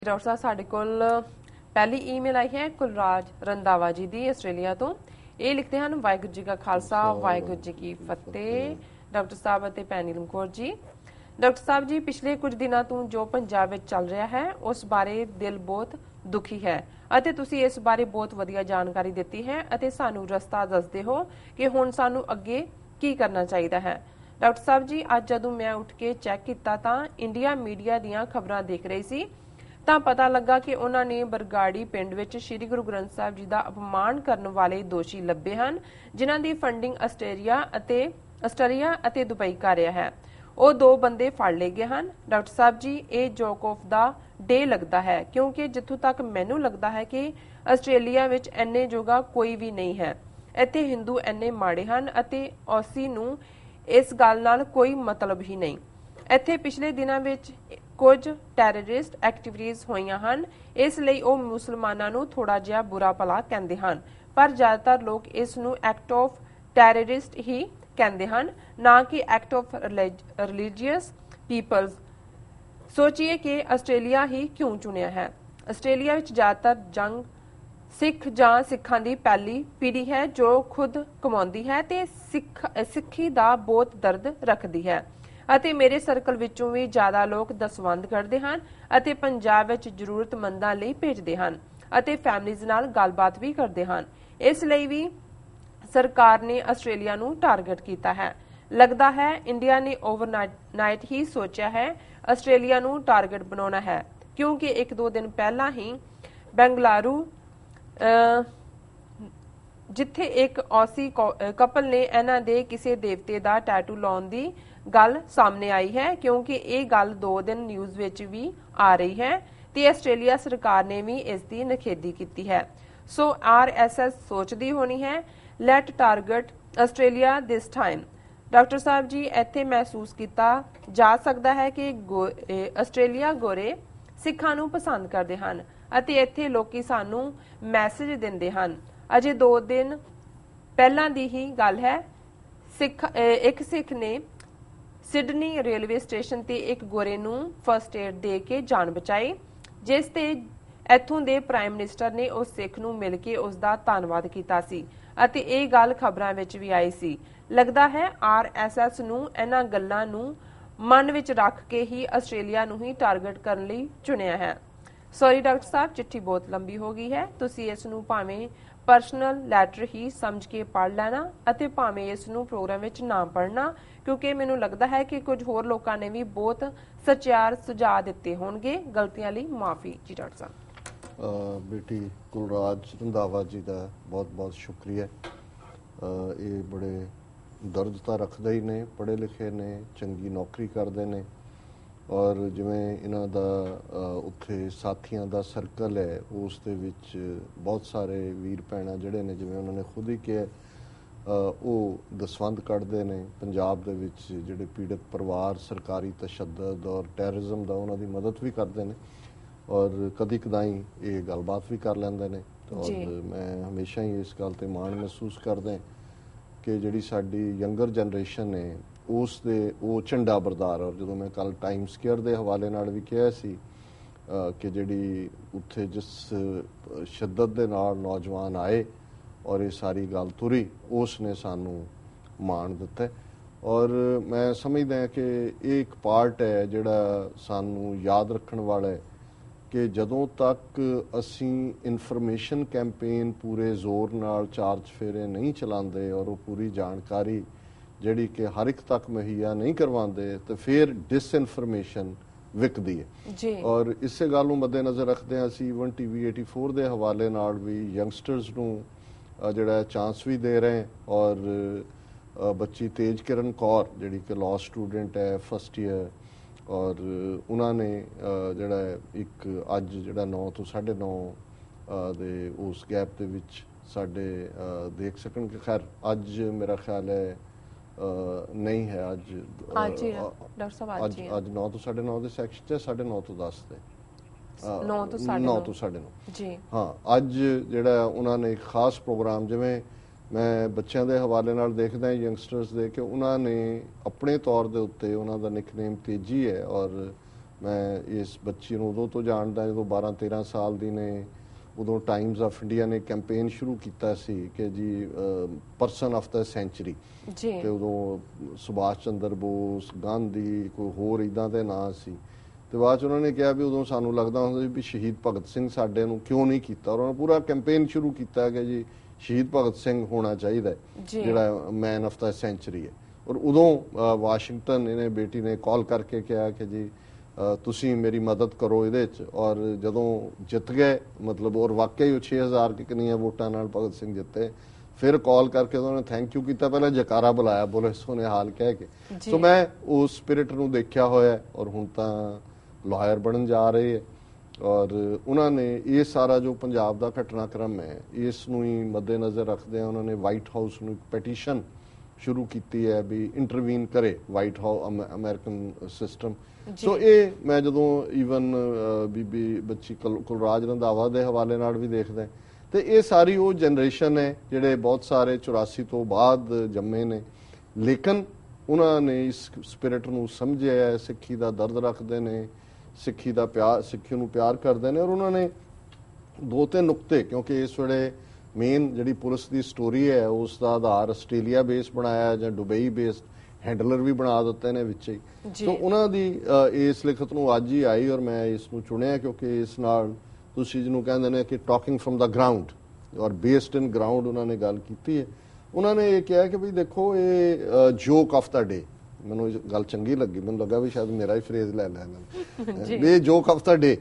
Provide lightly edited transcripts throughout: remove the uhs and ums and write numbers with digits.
Doctor ਸਾਹਿਬ ਸਾਡੇ ਕੋਲ ਪਹਿਲੀ ਈਮੇਲ ਆਈ ਹੈ ਕੁਲਰਾਜ ਰੰਦਾਵਾ ਜੀ ਦੀ ਆਸਟ੍ਰੇਲੀਆ ਤੋਂ। ਇਹ ਲਿਖਦੇ ਹਨ, ਵਾਹਿਗੁਰੂ ਜੀ ਕਾ ਖਾਲਸਾ ਵਾਹਿਗੁਰੂ ਜੀ ਕੀ ਫਤਿਹ। ਡਾਕਟਰ ਸਾਹਿਬ ਅਤੇ ਭੈਣ ਨੀਲਮ ਜੀ, ਡਾਕਟਰ ਸਾਹਿਬ ਜੀ, ਪਿਛਲੇ ਕੁਝ ਦਿਨਾਂ ਤੋਂ ਜੋ ਪੰਜਾਬ ਵਿੱਚ ਚੱਲ ਰਿਹਾ ਹੈ ਉਸ ਬਾਰੇ ਦਿਲ ਬਹੁਤ ਦੁਖੀ ਹੈ ਅਤੇ ਤੁਸੀਂ ਇਸ ਬਾਰੇ ਬਹੁਤ ਵਧੀਆ ਜਾਣਕਾਰੀ ਦਿੱਤੀ ਹੈ ਅਤੇ ਸਾਨੂੰ ਰਸਤਾ ਦੱਸਦੇ ਹੋ ਕਿ ਹੁਣ ਸਾਨੂੰ ਅੱਗੇ ਕੀ ਕਰਨਾ ਚਾਹੀਦਾ ਹੈ। ਡਾਕਟਰ ਸਾਹਿਬ ਜੀ, ਅੱਜ ਜਦੋਂ ਮੈਂ ਉੱਠ ਕੇ ਚੈੱਕ ਕੀਤਾ ਤਾਂ ਇੰਡੀਆ ਮੀਡੀਆ ਦੀਆਂ ਖਬਰਾਂ ਦੇਖ ਰਹੀ ਸੀ ਤਾਂ ਪਤਾ ਲੱਗਾ ਕਿ ਉਹਨਾਂ ਨੇ ਬਰਗਾੜੀ ਪਿੰਡ ਵਿੱਚ ਸ੍ਰੀ ਗੁਰੂ ਗ੍ਰੰਥ ਸਾਹਿਬ ਜੀ ਦਾ ਅਪਮਾਨ ਕਰਨ ਵਾਲੇ ਦੋਸ਼ੀ ਲੱਭੇ ਹਨ, ਜਿਨ੍ਹਾਂ ਦੀ ਫੰਡਿੰਗ ਆਸਟ੍ਰੇਲੀਆ ਅਤੇ ਦੁਬਈ ਕਰ ਰਿਹਾ ਹੈ। ਉਹ ਦੋ ਬੰਦੇ ਫੜ ਲਏ ਗਏ ਹਨ। ਡਾਕਟਰ ਸਾਹਿਬ ਜੀ, ਇਹ ਜੋਕ ਆਫ ਦਾ ਡੇ ਲੱਗਦਾ ਹੈ ਕਿਉਂਕਿ ਜਿੱਥੋਂ ਤੱਕ ਮੈਨੂੰ ਲੱਗਦਾ ਹੈ ਕਿ ਆਸਟ੍ਰੇਲੀਆ ਵਿੱਚ ਐਨੇ ਜੋਗਾ ਕੋਈ ਵੀ ਨਹੀਂ ਹੈ। ਇੱਥੇ ਹਿੰਦੂ ਐਨੇ ਮਾੜੇ ਹਨ ਅਤੇ ਔਸੀ ਨੂੰ ਇਸ ਗੱਲ ਨਾਲ ਕੋਈ ਮਤਲਬ ਹੀ ਨਹੀਂ। ਇੱਥੇ ਪਿਛਲੇ ਦਿਨਾਂ ਵਿੱਚ ਕੁਝ ਟੈਰਰਿਸਟ ਐਕਟੀਵਿਟੀਜ਼ ਹੋਈਆਂ ਹਨ, ਇਸ ਲਈ ਉਹ ਮੁਸਲਮਾਨਾਂ ਨੂੰ ਥੋੜਾ ਜਿਹਾ ਬੁਰਾ ਭਲਾ ਕਹਿੰਦੇ ਹਨ, ਪਰ ਜ਼ਿਆਦਾਤਰ ਲੋਕ ਇਸ ਨੂੰ ਐਕਟ ਆਫ ਟੈਰਰਿਸਟ ਹੀ ਕਹਿੰਦੇ ਹਨ, ਨਾ ਕਿ ਐਕਟ ਆਫ ਰਿਲੀਜੀਅਸ ਪੀਪਲਸ। ਸੋਚੀਏ ਕਿ ਆਸਟ੍ਰੇਲੀਆ ਹੀ ਕਿਉਂ ਚੁਣਿਆ ਹੈ। ਆਸਟ੍ਰੇਲੀਆ ਵਿੱਚ ਜ਼ਿਆਦਾਤਰ ਜੰਗ ਸਿੱਖ ਜਾਂ ਸਿੱਖਾਂ ਦੀ ਪਹਿਲੀ ਪੀੜ੍ਹੀ ਹੈ ਜੋ ਖੁਦ ਕਮਾਉਂਦੀ ਹੈ ਤੇ ਸਿੱਖੀ ਦਾ ਬਹੁਤ ਦਰਦ ਰੱਖਦੀ ਹੈ ਅਤੇ ਮੇਰੇ ਸਰਕਲ ਵਿੱਚੋਂ ਵੀ ਜ਼ਿਆਦਾ ਲੋਕ ਦਸਵੰਧ ਕੱਢਦੇ ਹਨ ਅਤੇ ਪੰਜਾਬ ਵਿੱਚ ਜ਼ਰੂਰਤਮੰਦਾਂ ਲਈ ਭੇਜਦੇ ਹਨ ਅਤੇ ਫੈਮਲੀਜ਼ ਨਾਲ ਗੱਲਬਾਤ ਵੀ ਕਰਦੇ ਹਨ। ਇਸ ਲਈ ਵੀ ਸਰਕਾਰ ਨੇ ਆਸਟ੍ਰੇਲੀਆ ਨੂੰ ਟਾਰਗੇਟ ਕੀਤਾ ਹੈ। ਲੱਗਦਾ ਹੈ ਇੰਡੀਆ ਨੇ ਓਵਰਨਾਈਟ ਹੀ ਸੋਚਿਆ ਹੈ ਆਸਟ੍ਰੇਲੀਆ ਨੂੰ ਟਾਰਗੇਟ ਬਣਾਉਣਾ ਹੈ, ਕਿਉਂਕਿ ਇੱਕ ਦੋ ਦਿਨ ਪਹਿਲਾਂ ਹੀ ਬੰਗਲਾਰੂ ਜਿੱਥੇ ਇੱਕ ਔਸੀ ਕਪਲ ਨੇ ਇਹਨਾਂ ਦੇ ਕਿਸੇ ਦੇਵਤੇ ਦਾ ਟੈਟੂ ਲਾਉਣ ਦੀ ਗੱਲ ਸਾਹਮਣੇ ਆਈ ਹੈ, ਕਿਉਂਕਿ ਇਹ ਗੱਲ 2 ਦਿਨ ਨਿਊਜ਼ ਵਿੱਚ ਵੀ ਆ ਰਹੀ ਹੈ ਤੇ ਆਸਟ੍ਰੇਲੀਆ ਸਰਕਾਰ ਨੇ ਵੀ ਇਸ ਦੀ ਨਿਖੇਧੀ ਕੀਤੀ ਹੈ। ਸੋ RSS ਸੋਚਦੀ ਹੋਣੀ ਹੈ let target Australia this time. Doctor ਸਾਹਿਬ ਜੀ, ਇੱਥੇ ਮਹਿਸੂਸ ਕੀਤਾ ਜਾ ਸਕਦਾ ਹੈ ਕਿ ਆਸਟ੍ਰੇਲੀਆ ਗੋਰੇ ਸਿੱਖਾਂ ਨੂੰ ਪਸੰਦ ਕਰਦੇ ਹਨ ਅਤੇ ਇੱਥੇ ਲੋਕੀ ਸਾਨੂੰ ਮੈਸੇਜ ਦਿੰਦੇ ਹਨ। ਅਜੇ 2 ਦਿਨ ਪਹਿਲਾਂ ਦੀ ਹੀ ਗੱਲ ਹੈ, ਇੱਕ ਸਿੱਖ ਨੇ ਸਿਡਨੀ ਰੇਲਵੇ ਸਟੇਸ਼ਨ ਤੇ ਇੱਕ ਗੋਰੇ ਨੂੰ ਫਸਟ ਏਡ ਦੇ ਕੇ ਜਾਨ ਬਚਾਈ, ਜਿਸ ਤੇ ਇੱਥੋਂ ਦੇ ਪ੍ਰਾਈਮ ਮਿਨਿਸਟਰ ਨੇ ਉਸ ਸਿੱਖ ਨੂੰ ਮਿਲ ਕੇ ਉਸ ਦਾ ਧੰਨਵਾਦ ਕੀਤਾ ਸੀ ਅਤੇ ਇਹ ਗੱਲ ਖਬਰਾਂ ਵਿੱਚ ਵੀ ਆਈ ਸੀ। ਲੱਗਦਾ ਹੈ RSS ਨੂੰ ਇਹਨਾਂ ਗੱਲਾਂ ਨੂੰ ਮਨ ਵਿੱਚ ਰੱਖ ਕੇ ਹੀ ਆਸਟ੍ਰੇਲੀਆ ਨੂੰ ਹੀ ਟਾਰਗੇਟ ਕਰਨ ਲਈ ਚੁਣਿਆ ਹੈ। ਸੌਰੀ ਡਾਕਟਰ ਸਾਹਿਬ, ਚਿੱਠੀ ਬਹੁਤ ਲੰਬੀ ਹੋ ਗਈ ਹੈ। ਤੁਸੀਂ ਇਸ ਨੂੰ ਭਾਵੇਂ ਪਰਸਨਲ ਲੈਟਰ ਹੀ ਸਮਝ ਕੇ ਪੜ੍ਹ ਲੈਣਾ ਅਤੇ ਭਾਵੇਂ ਇਸ ਨੂੰ ਪ੍ਰੋਗਰਾਮ ਵਿੱਚ ਨਾ ਪੜ੍ਹਨਾ, ਕਿਉਂਕਿ ਮੈਨੂੰ ਲੱਗਦਾ ਹੈ ਕਿ ਕੁਝ ਹੋਰ ਲੋਕਾਂ ਨੇ ਵੀ ਬਹੁਤ ਸਚਿਆਰ ਸੁਝਾਅ ਦਿੱਤੇ ਹੋਣਗੇ। ਗਲਤੀਆਂ ਲਈ ਮਾਫੀ ਜੀ ਡਾਕਟਰ ਸਾਹਿਬ। ਬੇਟੀ ਕੁਲਰਾਜ ਰੰਧਾਵਾ ਜੀ ਦਾ ਬਹੁਤ ਬਹੁਤ ਸ਼ੁਕਰੀਆ। ਇਹ ਬੜੇ ਦਰਦ ਤਾਂ ਰੱਖਦੇ ਹੀ ਨੇ, ਪੜ੍ਹੇ ਲਿਖੇ ਨੇ, ਚੰਗੀ ਨੌਕਰੀ ਕਰਦੇ ਨੇ ਔਰ ਜਿਵੇਂ ਇਹਨਾਂ ਦਾ ਉੱਥੇ ਸਾਥੀਆਂ ਦਾ ਸਰਕਲ ਹੈ ਉਸ ਦੇ ਵਿੱਚ ਬਹੁਤ ਸਾਰੇ ਵੀਰ ਭੈਣਾਂ ਜਿਹੜੇ ਨੇ, ਜਿਵੇਂ ਉਹਨਾਂ ਨੇ ਖੁਦ ਹੀ ਕਿਹਾ, ਉਹ ਦਸਵੰਧ ਕੱਢਦੇ ਨੇ ਪੰਜਾਬ ਦੇ ਵਿੱਚ ਜਿਹੜੇ ਪੀੜਤ ਪਰਿਵਾਰ ਸਰਕਾਰੀ ਤਸ਼ੱਦਦ ਔਰ ਟੈਰਰਿਜ਼ਮ ਦਾ ਉਹਨਾਂ ਦੀ ਮਦਦ ਵੀ ਕਰਦੇ ਨੇ ਔਰ ਕਦੀ ਕਦਾਈ ਇਹ ਗੱਲਬਾਤ ਵੀ ਕਰ ਲੈਂਦੇ ਨੇ। ਔਰ ਮੈਂ ਹਮੇਸ਼ਾ ਹੀ ਇਸ ਗੱਲ ਤੇ ਮਾਣ ਮਹਿਸੂਸ ਕਰਦਾ ਕਿ ਜਿਹੜੀ ਸਾਡੀ ਯੰਗਰ ਜਨਰੇਸ਼ਨ ਨੇ ਉਸ ਦੇ ਉਹ ਝੰਡਾ ਬਰਦਾਰ। ਔਰ ਜਦੋਂ ਮੈਂ ਕੱਲ ਟਾਈਮ ਸਕੁਏਅਰ ਦੇ ਹਵਾਲੇ ਨਾਲ ਵੀ ਕਿਹਾ ਸੀ ਕਿ ਜਿਹੜੀ ਉੱਥੇ ਜਿਸ ਸ਼ਿੱਦਤ ਦੇ ਨਾਲ ਨੌਜਵਾਨ ਆਏ ਔਰ ਇਹ ਸਾਰੀ ਗੱਲ ਤੁਰੀ, ਉਸ ਨੇ ਸਾਨੂੰ ਮਾਣ ਦਿੱਤਾ ਔਰ ਮੈਂ ਸਮਝਦਾ ਕਿ ਇਹ ਇੱਕ ਪਾਰਟ ਹੈ ਜਿਹੜਾ ਸਾਨੂੰ ਯਾਦ ਰੱਖਣ ਵਾਲਾ ਹੈ ਕਿ ਜਦੋਂ ਤੱਕ ਅਸੀਂ ਇਨਫੋਰਮੇਸ਼ਨ ਕੈਂਪੇਨ ਪੂਰੇ ਜ਼ੋਰ ਨਾਲ ਚਾਰ ਚੁਫੇਰੇ ਨਹੀਂ ਚਲਾਉਂਦੇ ਔਰ ਉਹ ਪੂਰੀ ਜਾਣਕਾਰੀ ਜਿਹੜੀ ਕਿ ਹਰ ਇੱਕ ਤੱਕ ਮੁਹੱਈਆ ਨਹੀਂ ਕਰਵਾਉਂਦੇ ਤੇ ਫਿਰ ਡਿਸਇਨਫੋਰਮੇਸ਼ਨ ਵਿਕਦੀ ਹੈ। ਔਰ ਇਸੇ ਗੱਲ ਨੂੰ ਮੱਦੇਨਜ਼ਰ ਰੱਖਦੇ ਹਾਂ ਅਸੀਂ ਈਵਨ TV 84 ਦੇ ਹਵਾਲੇ ਨਾਲ ਵੀ ਯੰਗਸਟਰਸ ਨੂੰ ਜਿਹੜਾ ਚਾਂਸ ਵੀ ਦੇ ਰਹੇ ਔਰ ਬੱਚੀ ਤੇਜ ਕਿਰਨ ਕੌਰ ਜਿਹੜੀ ਕਿ ਲਾਅ ਸਟੂਡੈਂਟ ਹੈ ਫਸਟ ਈਅਰ ਔਰ ਉਹਨਾਂ ਨੇ ਜਿਹੜਾ ਇੱਕ ਅੱਜ ਜਿਹੜਾ 9 ਤੋਂ 9:30 ਦੇ ਉਸ ਗੈਪ ਦੇ ਵਿੱਚ ਸਾਡੇ ਦੇਖ ਸਕਣ ਕਿ ਖੈਰ ਅੱਜ ਮੇਰਾ ਖਿਆਲ ਹੈ ਨਹੀਂ ਹੈ, ਅੱਜ ਡਾਕਟਰ ਸਾਹਿਬ ਅੱਜ 9 ਤੋਂ 9:30 ਦੇ ਸੈਕਸ਼ਨ ਤੇ 9:30 ਤੋਂ 10 ਦੇ 9 ਤੋਂ 9:30 ਜੀ ਹਾਂ। ਅੱਜ ਜਿਹੜਾ ਉਹਨਾਂ ਨੇ ਇੱਕ ਖਾਸ ਪ੍ਰੋਗਰਾਮ, ਜਿਵੇਂ ਮੈਂ ਬੱਚਿਆਂ ਦੇ ਹਵਾਲੇ ਨਾਲ ਦੇਖਦਾ ਯੰਗਸਟਰਸ ਦੇ, ਕਿ ਉਹਨਾਂ ਨੇ ਆਪਣੇ ਤੌਰ ਦੇ ਉੱਤੇ ਉਹਨਾਂ ਦਾ ਨਿਕਨੇਮ ਤੇਜੀ ਹੈ ਔਰ ਮੈਂ ਇਸ ਬੱਚੀ ਨੂੰ ਉਦੋਂ ਤੋਂ ਜਾਣਦਾ ਜਦੋਂ 12-13 ਸਾਲ ਦੀ ਨੇ। ਉਦੋਂ ਟਾਈਮਜ਼ ਆਫ ਇੰਡੀਆ ਨੇ ਕੈਂਪੇਨ ਸ਼ੁਰੂ ਕੀਤਾ ਸੀ ਕਿ ਜੀ ਪਰਸਨ ਆਫ ਦਾ ਸੈਂਚੁਰੀ, ਜੀ ਤੇ ਉਦੋਂ ਸੁਭਾਸ਼ ਚੰਦਰ ਬੋਸ, ਗਾਂਧੀ, ਕੋਈ ਹੋਰ ਇਦਾਂ ਦੇ ਨਾਂ ਸੀ। ਤੇ ਬਾਅਦ ਚ ਉਹਨਾਂ ਨੇ ਕਿਹਾ ਵੀ ਉਦੋਂ ਸਾਨੂੰ ਲੱਗਦਾ ਹੁੰਦਾ ਸੀ ਵੀ ਸ਼ਹੀਦ ਭਗਤ ਸਿੰਘ ਸਾਡੇ ਨੂੰ ਕਿਉਂ ਨਹੀਂ ਕੀਤਾ, ਔਰ ਉਹਨਾਂ ਨੇ ਪੂਰਾ ਕੈਂਪੇਨ ਸ਼ੁਰੂ ਕੀਤਾ ਕਿ ਜੀ ਸ਼ਹੀਦ ਭਗਤ ਸਿੰਘ ਹੋਣਾ ਚਾਹੀਦਾ ਜਿਹੜਾ ਮੈਨ ਆਫ ਦਾ ਸੈਂਚੁਰੀ ਹੈ। ਔਰ ਉਦੋਂ ਵਾਸ਼ਿੰਗਟਨ ਇਹਨੇ ਬੇਟੀ ਨੇ ਕਾਲ ਕਰਕੇ ਕਿਹਾ ਕਿ ਜੀ ਤੁਸੀਂ ਮੇਰੀ ਮਦਦ ਕਰੋ ਇਹਦੇ 'ਚ। ਔਰ ਜਦੋਂ ਜਿੱਤ ਗਏ ਮਤਲਬ, ਔਰ ਵਾਕਈ ਉਹ 6000 ਕਿ ਕਿੰਨੀਆਂ ਵੋਟਾਂ ਨਾਲ ਭਗਤ ਸਿੰਘ ਜਿੱਤੇ, ਫਿਰ ਕਾਲ ਕਰਕੇ ਉਹਨਾਂ ਨੇ ਥੈਂਕ ਯੂ ਕੀਤਾ, ਪਹਿਲਾਂ ਜਕਾਰਾ ਬੁਲਾਇਆ, ਬੋਲੇ ਸੋਨੇ ਹਾਲ ਕਹਿ ਕੇ। ਸੋ ਮੈਂ ਉਸ ਸਪਿਰਿਟ ਨੂੰ ਦੇਖਿਆ ਹੋਇਆ, ਔਰ ਹੁਣ ਤਾਂ ਲਾਇਰ ਬਣਨ ਜਾ ਰਹੇ ਹੈ। ਔਰ ਉਹਨਾਂ ਨੇ ਇਹ ਸਾਰਾ ਜੋ ਪੰਜਾਬ ਦਾ ਘਟਨਾਕ੍ਰਮ ਹੈ ਇਸ ਨੂੰ ਹੀ ਮੱਦੇਨਜ਼ਰ ਰੱਖਦੇ ਉਹਨਾਂ ਨੇ ਵਾਈਟ ਹਾਊਸ ਨੂੰ ਇੱਕ ਪੈਟੀਸ਼ਨ ਸ਼ੁਰੂ ਕੀਤੀ ਹੈ ਵੀ ਇੰਟਰਵੀਨ ਕਰੇ ਵਾਈਟ ਹਾਊਸ ਅਮਰੀਕਨ ਸਿਸਟਮ। ਸੋ ਇਹ ਮੈਂ ਜਦੋਂ ਈਵਨ ਬੀਬੀ ਬੱਚੀ ਕੁਲਰਾਜ ਰੰਧਾਵਾ ਦੇ ਹਵਾਲੇ ਨਾਲ ਵੀ ਦੇਖਦਾ, ਤੇ ਇਹ ਸਾਰੀ ਉਹ ਜਨਰੇਸ਼ਨ ਹੈ ਜਿਹੜੇ ਬਹੁਤ ਸਾਰੇ 84 ਤੋਂ ਬਾਅਦ ਜੰਮੇ ਨੇ, ਲੇਕਿਨ ਉਹਨਾਂ ਨੇ ਇਸ ਸਪਿਰਿਟ ਨੂੰ ਸਮਝਿਆ, ਸਿੱਖੀ ਦਾ ਦਰਦ ਰੱਖਦੇ ਨੇ, ਸਿੱਖੀ ਦਾ ਪਿਆਰ, ਸਿੱਖੀ ਨੂੰ ਪਿਆਰ ਕਰਦੇ ਨੇ। ਔਰ ਉਹਨਾਂ ਨੇ 2-3 ਨੁਕਤੇ, ਕਿਉਂਕਿ ਇਸ ਵੇਲੇ ਮੇਨ ਜਿਹੜੀ ਪੁਲਿਸ ਦੀ ਸਟੋਰੀ ਹੈ ਉਸ ਦਾ ਆਧਾਰ ਆਸਟ੍ਰੇਲੀਆ ਬੇਸ ਬਣਾਇਆ ਜਾਂ ਦੁਬਈ ਬੇਸਡ ਹੈਂਡਲਰ ਵੀ ਬਣਾ ਦਿੱਤੇ ਨੇ ਵਿੱਚ ਹੀ। ਸੋ ਉਹਨਾਂ ਦੀ ਇਸ ਲਿਖਤ ਨੂੰ ਅੱਜ ਹੀ ਆਈ, ਔਰ ਮੈਂ ਇਸ ਨੂੰ ਚੁਣਿਆ ਕਿਉਂਕਿ ਇਸ ਨਾਲ ਤੁਸੀਂ ਜਿਹਨੂੰ ਕਹਿੰਦੇ ਨੇ ਕਿ ਟਾਕਿੰਗ ਫਰਮ ਦਾ ਗਰਾਊਂਡ ਔਰ ਬੇਸਡ ਇਨ ਗਰਾਊਂਡ ਉਹਨਾਂ ਨੇ ਗੱਲ ਕੀਤੀ ਹੈ। ਉਹਨਾਂ ਨੇ ਇਹ ਕਿਹਾ ਕਿ ਵੀ ਦੇਖੋ ਇਹ ਜੋਕ ਆਫ ਦਾ ਡੇ, ਮੈਨੂੰ ਇਹ ਗੱਲ ਚੰਗੀ ਲੱਗੀ, ਮੈਨੂੰ ਲੱਗਾ ਵੀ ਸ਼ਾਇਦ ਮੇਰਾ ਹੀ ਫਰੇਜ਼ ਲੈ ਲੈਣਾ, ਇਹ ਜੋਕ ਆਫ ਦਾ ਡੇ,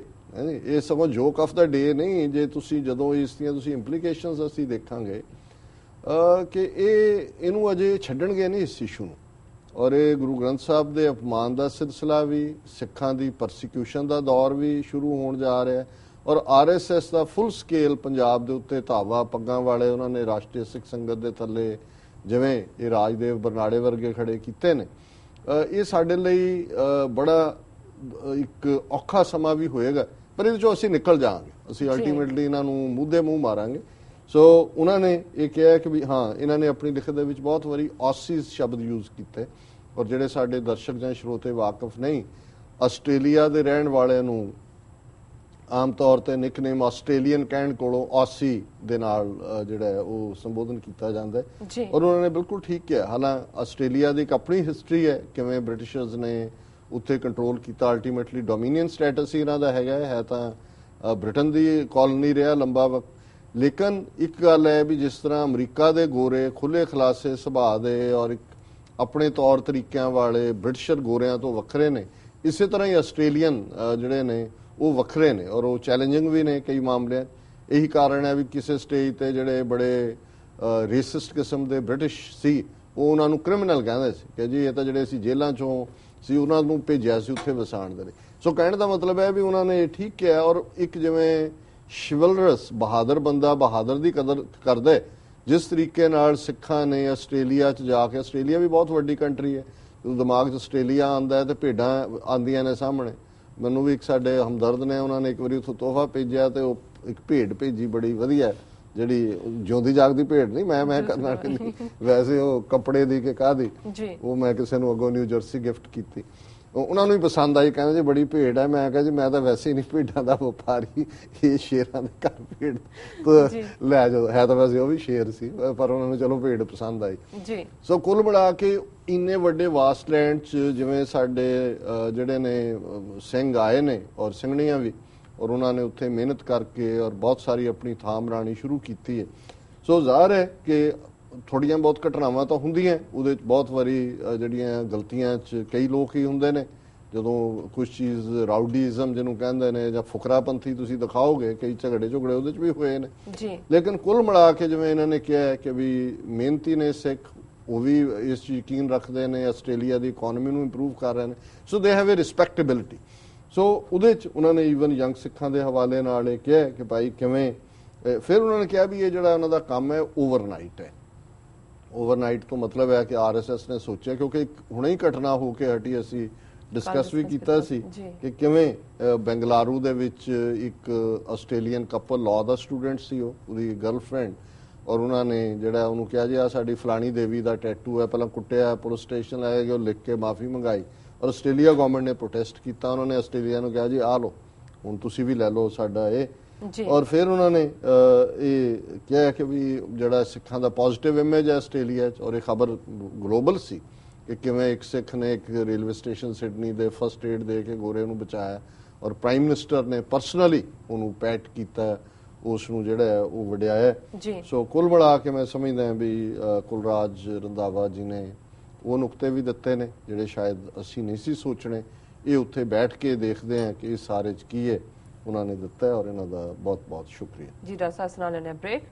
ਇਹ ਸਗੋਂ ਜੋਕ ਆਫ ਦਾ ਡੇ ਨਹੀਂ। ਜੇ ਤੁਸੀਂ ਜਦੋਂ ਇਸ ਦੀਆਂ ਤੁਸੀਂ ਇੰਪਲੀਕੇਸ਼ਨਸ ਅਸੀਂ ਦੇਖਾਂਗੇ ਕਿ ਇਹਨੂੰ ਅਜੇ ਛੱਡਣਗੇ ਨਹੀਂ ਇਸ ਇਸ਼ੂ ਨੂੰ। ਔਰ ਇਹ ਗੁਰੂ ਗ੍ਰੰਥ ਸਾਹਿਬ ਦੇ ਅਪਮਾਨ ਦਾ ਸਿਲਸਿਲਾ ਵੀ, ਸਿੱਖਾਂ ਦੀ ਪਰਸੀਕਿਊਸ਼ਨ ਦਾ ਦੌਰ ਵੀ ਸ਼ੁਰੂ ਹੋਣ ਜਾ ਰਿਹਾ, ਔਰ RSS ਦਾ ਫੁੱਲ ਸਕੇਲ ਪੰਜਾਬ ਦੇ ਉੱਤੇ ਧਾਵਾ, ਪੱਗਾਂ ਵਾਲੇ ਉਹਨਾਂ ਨੇ ਰਾਸ਼ਟਰੀ ਸਿੱਖ ਸੰਗਤ ਦੇ ਥੱਲੇ ਜਿਵੇਂ ਇਹ ਰਾਜਦੇਵ ਬਰਨਾੜੇ ਵਰਗੇ ਖੜੇ ਕੀਤੇ ਨੇ। ਇਹ ਸਾਡੇ ਲਈ ਬੜਾ ਇੱਕ ਔਖਾ ਸਮਾਂ ਵੀ ਹੋਏਗਾ, ਪਰ ਇਹਦੇ ਚੋਂ ਅਸੀਂ ਨਿਕਲ ਜਾਵਾਂਗੇ, ਅਸੀਂ ਅਲਟੀਮੇਟਲੀ ਇਹਨਾਂ ਨੂੰ ਮੂਧੇ ਮੂੰਹ ਮਾਰਾਂਗੇ। ਸੋ ਉਹਨਾਂ ਨੇ ਇਹ ਕਿਹਾ ਕਿ ਵੀ ਹਾਂ, ਇਹਨਾਂ ਨੇ ਆਪਣੀ ਲਿਖਤ ਦੇ ਵਿੱਚ ਬਹੁਤ ਵਾਰੀ ਆਸੀਜ਼ ਸ਼ਬਦ ਯੂਜ਼ ਕੀਤੇ, ਔਰ ਜਿਹੜੇ ਸਾਡੇ ਦਰਸ਼ਕ ਜਾਂ ਸਰੋਤੇ ਵਾਕਿਫ ਨਹੀਂ, ਆਸਟ੍ਰੇਲੀਆ ਦੇ ਰਹਿਣ ਵਾਲਿਆਂ ਨੂੰ ਆਮ ਤੌਰ ਤੇ ਨਿਕਨੇਮ ਆਸਟ੍ਰੇਲੀਅਨ ਕਹਿਣ ਕੋਲੋਂ ਆਸੀ ਦੇ ਨਾਲ ਜਿਹੜਾ ਉਹ ਸੰਬੋਧਨ ਕੀਤਾ ਜਾਂਦਾ ਹੈ। ਔਰ ਉਹਨਾਂ ਨੇ ਬਿਲਕੁਲ ਠੀਕ ਕਿਹਾ। ਹਾਲਾਂਕਿ ਆਸਟ੍ਰੇਲੀਆ ਦੀ ਇੱਕ ਆਪਣੀ ਹਿਸਟਰੀ ਹੈ, ਕਿਵੇਂ ਬ੍ਰਿਟਿਸ਼ਰਸ ਨੇ ਉੱਥੇ ਕੰਟਰੋਲ ਕੀਤਾ, ਅਲਟੀਮੇਟਲੀ ਡੋਮੀਨੀਅਨ ਸਟੇਟਸ ਹੀ ਇਹਨਾਂ ਦਾ ਹੈ ਤਾਂ ਬ੍ਰਿਟਨ ਦੀ ਕਾਲੋਨੀ ਰਿਹਾ ਲੰਬਾ ਵਕਤ। ਲੇਕਿਨ ਇੱਕ ਗੱਲ ਹੈ ਵੀ ਜਿਸ ਤਰ੍ਹਾਂ ਅਮਰੀਕਾ ਦੇ ਗੋਰੇ ਖੁੱਲੇ ਖਲਾਸੇ ਸੁਭਾਅ ਦੇ ਔਰ ਇੱਕ ਆਪਣੇ ਤੌਰ ਤਰੀਕਿਆਂ ਵਾਲੇ ਬ੍ਰਿਟਿਸ਼ਰ ਗੋਰਿਆਂ ਤੋਂ ਵੱਖਰੇ ਨੇ, ਇਸੇ ਤਰ੍ਹਾਂ ਹੀ ਆਸਟ੍ਰੇਲੀਅਨ ਜਿਹੜੇ ਨੇ ਉਹ ਵੱਖਰੇ ਨੇ, ਔਰ ਉਹ ਚੈਲੰਜਿੰਗ ਵੀ ਨੇ ਕਈ ਮਾਮਲਿਆਂ। ਇਹੀ ਕਾਰਨ ਹੈ ਵੀ ਕਿਸੇ ਸਟੇਜ ਤੇ ਜਿਹੜੇ ਬੜੇ ਰੇਸਿਸਟ ਕਿਸਮ ਦੇ ਬ੍ਰਿਟਿਸ਼ ਸੀ ਉਹ ਉਹਨਾਂ ਨੂੰ ਕ੍ਰਿਮੀਨਲ ਕਹਿੰਦੇ ਸੀ ਕਿ ਜੀ ਇਹ ਤਾਂ ਜਿਹੜੇ ਅਸੀਂ ਜੇਲ੍ਹਾਂ ਚੋਂ ਸੀ ਉਹਨਾਂ ਨੂੰ ਭੇਜਿਆ ਸੀ ਉੱਥੇ ਵਸਾਉਣ ਦੇ ਲਈ। ਸੋ ਕਹਿਣ ਦਾ ਮਤਲਬ ਹੈ ਵੀ ਉਹਨਾਂ ਨੇ ਠੀਕ ਕਿਹਾ, ਔਰ ਇੱਕ ਜਿਵੇਂ ਸ਼ਿਵਲਰਸ ਬਹਾਦਰ ਬੰਦਾ ਬਹਾਦਰ ਦੀ ਕਦਰ ਕਰਦੇ, ਜਿਸ ਤਰੀਕੇ ਨਾਲ ਸਿੱਖਾਂ ਨੇ ਆਸਟ੍ਰੇਲੀਆ 'ਚ ਜਾ ਕੇ, ਆਸਟ੍ਰੇਲੀਆ ਵੀ ਬਹੁਤ ਵੱਡੀ ਕੰਟਰੀ ਹੈ, ਜਦੋਂ ਦਿਮਾਗ 'ਚ ਆਸਟ੍ਰੇਲੀਆ ਆਉਂਦਾ ਤੇ ਭੇਡਾਂ ਆਉਂਦੀਆਂ ਨੇ ਸਾਹਮਣੇ। ਮੈਨੂੰ ਵੀ ਇੱਕ ਸਾਡੇ ਹਮਦਰਦ ਨੇ, ਉਹਨਾਂ ਨੇ ਇੱਕ ਵਾਰੀ ਉੱਥੋਂ ਤੋਹਫਾ ਭੇਜਿਆ ਤੇ ਉਹ ਇੱਕ ਭੇਡ ਭੇਜੀ ਬੜੀ ਵਧੀਆ, ਜਿਹੜੀ ਜਿਉਂਦੀ ਜਾਗਦੀ ਭੇਡ ਨਹੀਂ, ਮੈਂ ਕਰਨਾ ਨਹੀਂ, ਵੈਸੇ ਉਹ ਕੱਪੜੇ ਦੀ ਕਿ ਕਾਹਦੀ, ਉਹ ਮੈਂ ਕਿਸੇ ਨੂੰ ਅੱਗੋਂ ਨਿਊ ਜਰਸੀ ਗਿਫਟ ਕੀਤੀ, ਉਹਨਾਂ ਨੂੰ ਹੀ ਪਸੰਦ ਆਈ, ਕਹਿੰਦੇ ਜੀ ਬੜੀ ਭੇਡ ਹੈ। ਮੈਂ ਕਿਹਾ ਜੀ ਮੈਂ ਤਾਂ ਵੈਸੇ ਹੀ ਨਹੀਂ ਭੇਡਾਂ ਦਾ ਵਪਾਰੀ, ਇਹ ਸ਼ੇਰਾਂ ਦੇ ਘਰ ਭੇਡ ਲੈ ਜਾਓ, ਹੈ ਤਾਂ ਵੈਸੇ ਉਹ ਵੀ ਸ਼ੇਰ ਸੀ, ਪਰ ਉਹਨਾਂ ਨੂੰ ਚਲੋ ਭੇਡ ਪਸੰਦ ਆਈ। ਸੋ ਕੁੱਲ ਮਿਲਾ ਕੇ ਇੰਨੇ ਵੱਡੇ ਵਾਸਟਲੈਂਡ 'ਚ ਜਿਵੇਂ ਸਾਡੇ ਜਿਹੜੇ ਨੇ ਸਿੰਘ ਆਏ ਨੇ ਔਰ ਸਿੰਘਣੀਆਂ ਵੀ, ਔਰ ਉਹਨਾਂ ਨੇ ਉੱਥੇ ਮਿਹਨਤ ਕਰਕੇ ਔਰ ਬਹੁਤ ਸਾਰੀ ਆਪਣੀ ਥਾਂ ਬਣਾਉਣੀ ਸ਼ੁਰੂ ਕੀਤੀ ਹੈ। ਸੋ ਜ਼ਾਹਰ ਹੈ ਕਿ ਥੋੜੀਆਂ ਬਹੁਤ ਘਟਨਾਵਾਂ ਤਾਂ ਹੁੰਦੀਆਂ, ਉਹਦੇ 'ਚ ਬਹੁਤ ਵਾਰੀ ਜਿਹੜੀਆਂ ਗਲਤੀਆਂ 'ਚ ਕਈ ਲੋਕ ਹੀ ਹੁੰਦੇ ਨੇ, ਜਦੋਂ ਕੁਝ ਚੀਜ਼ ਰਾਊਡੀਜ਼ਮ ਜਿਹਨੂੰ ਕਹਿੰਦੇ ਨੇ ਜਾਂ ਫੁਕਰਾਪੰਥੀ ਤੁਸੀਂ ਦਿਖਾਓਗੇ, ਕਈ ਝਗੜੇ ਉਹਦੇ 'ਚ ਵੀ ਹੋਏ ਨੇ। ਲੇਕਿਨ ਕੁੱਲ ਮਿਲਾ ਕੇ ਜਿਵੇਂ ਇਹਨਾਂ ਨੇ ਕਿਹਾ ਕਿ ਵੀ ਮਿਹਨਤੀ ਨੇ ਸਿੱਖ, ਉਹ ਵੀ ਇਸ 'ਚ ਯਕੀਨ ਰੱਖਦੇ ਨੇ, ਆਸਟ੍ਰੇਲੀਆ ਦੀ ਇਕਨੋਮੀ ਨੂੰ ਇੰਪਰੂਵ ਕਰ ਰਹੇ ਨੇ, ਸੋ ਦੇ ਹੈਵ ਏ ਰਿਸਪੈਕਟੇਬਿਲਿਟੀ। ਸੋ ਉਹਦੇ 'ਚ ਉਹਨਾਂ ਨੇ ਈਵਨ ਯੰਗ ਸਿੱਖਾਂ ਦੇ ਹਵਾਲੇ ਨਾਲ ਇਹ ਕਿਹਾ ਕਿ ਭਾਈ ਕਿਵੇਂ, ਫਿਰ ਉਹਨਾਂ ਨੇ ਕਿਹਾ ਵੀ ਇਹ ਜਿਹੜਾ ਉਹਨਾਂ ਦਾ ਕੰਮ ਹੈ ਓਵਰਨਾਈਟ ਹੈ। ਓਵਰਨਾਈਟ ਤੋਂ ਮਤਲਬ ਹੈ ਕਿ RSS ਨੇ ਸੋਚਿਆ, ਕਿਉਂਕਿ ਹੁਣੇ ਹੀ ਘਟਨਾ ਹੋ ਕੇ ਹਟੀ, ਅਸੀਂ ਡਿਸਕਸ ਵੀ ਕੀਤਾ ਸੀ ਕਿ ਕਿਵੇਂ ਬੈਂਗਲਾਰੂ ਦੇ ਵਿੱਚ ਇੱਕ ਆਸਟ੍ਰੇਲੀਅਨ ਕਪਲ, ਲਾਅ ਦਾ ਸਟੂਡੈਂਟ ਸੀ, ਉਹਦੀ ਗਰਲਫ੍ਰੈਂਡ, ਔਰ ਉਹਨਾਂ ਨੇ ਜਿਹੜਾ ਉਹਨੂੰ ਕਿਹਾ ਜੀ ਆ ਸਾਡੀ ਫਲਾਣੀ ਦੇਵੀ ਦਾ ਟੈਟੂ ਹੈ, ਪਹਿਲਾਂ ਕੁੱਟਿਆ, ਪੁਲਿਸ ਸਟੇਸ਼ਨ ਲੈ ਗਏ, ਉਹ ਲਿਖ ਕੇ ਮਾਫੀ ਮੰਗਾਈ, ਔਰ ਆਸਟ੍ਰੇਲੀਆ ਗਵਰਨਮੈਂਟ ਨੇ ਪ੍ਰੋਟੈਸਟ ਕੀਤਾ। ਉਹਨਾਂ ਨੇ ਆਸਟ੍ਰੇਲੀਆ ਨੂੰ ਕਿਹਾ ਜੀ ਆ ਲਓ ਹੁਣ ਤੁਸੀਂ ਵੀ ਲੈ ਲਓ ਸਾਡਾ ਇਹ ਜੀ ਔਰ ਫਿਰ ਉਹਨਾਂ ਨੇ ਇਹ ਕਿਹਾ ਕਿ ਵੀ ਜਿਹੜਾ ਸਿੱਖਾਂ ਦਾ ਪੋਜ਼ਿਟਿਵ ਇਮੇਜ ਹੈ ਆਸਟ੍ਰੇਲੀਆ 'ਚ, ਔਰ ਇਹ ਖਬਰ ਗਲੋਬਲ ਸੀ ਕਿ ਕਿਵੇਂ ਇੱਕ ਸਿੱਖ ਨੇ ਇੱਕ ਰੇਲਵੇ ਸਟੇਸ਼ਨ ਸਿਡਨੀ ਦੇ ਫਸਟ ਏਡ ਦੇ ਕੇ ਗੋਰੇ ਨੂੰ ਬਚਾਇਆ ਔਰ ਪ੍ਰਾਈਮ ਮਿਨਿਸਟਰ ਨੇ ਪਰਸਨਲੀ ਉਹਨੂੰ ਪੈਟ ਕੀਤਾ, ਉਸ ਨੂੰ ਜਿਹੜਾ ਹੈ ਉਹ ਵਡਿਆਇਆ। ਜੀ ਸੋ ਕੁੱਲ ਮਿਲਾ ਕੇ ਮੈਂ ਸਮਝਦਾ ਹਾਂ ਵੀ ਕੁਲਰਾਜ ਰੰਧਾਵਾ ਜੀ ਨੇ ਉਹ ਨੁਕਤੇ ਵੀ ਦਿੱਤੇ ਨੇ ਜਿਹੜੇ ਸ਼ਾਇਦ ਅਸੀਂ ਨਹੀਂ ਸੀ ਸੋਚਣੇ। ਇਹ ਉੱਥੇ ਬੈਠ ਕੇ ਦੇਖਦੇ ਹਾਂ ਕਿ ਇਸ ਸਾਰੇ 'ਚ ਕੀ ਹੈ ਉਹਨਾਂ ਨੇ ਦਿੱਤਾ, ਔਰ ਇਹਨਾਂ ਦਾ ਬਹੁਤ ਬਹੁਤ ਸ਼ੁਕਰੀਆ ਜੀ। ਡਾਕਟਰ ਸਾਹਿਬ ਨਾਲ ਲੈਣੇ ਬ੍ਰੇਕ।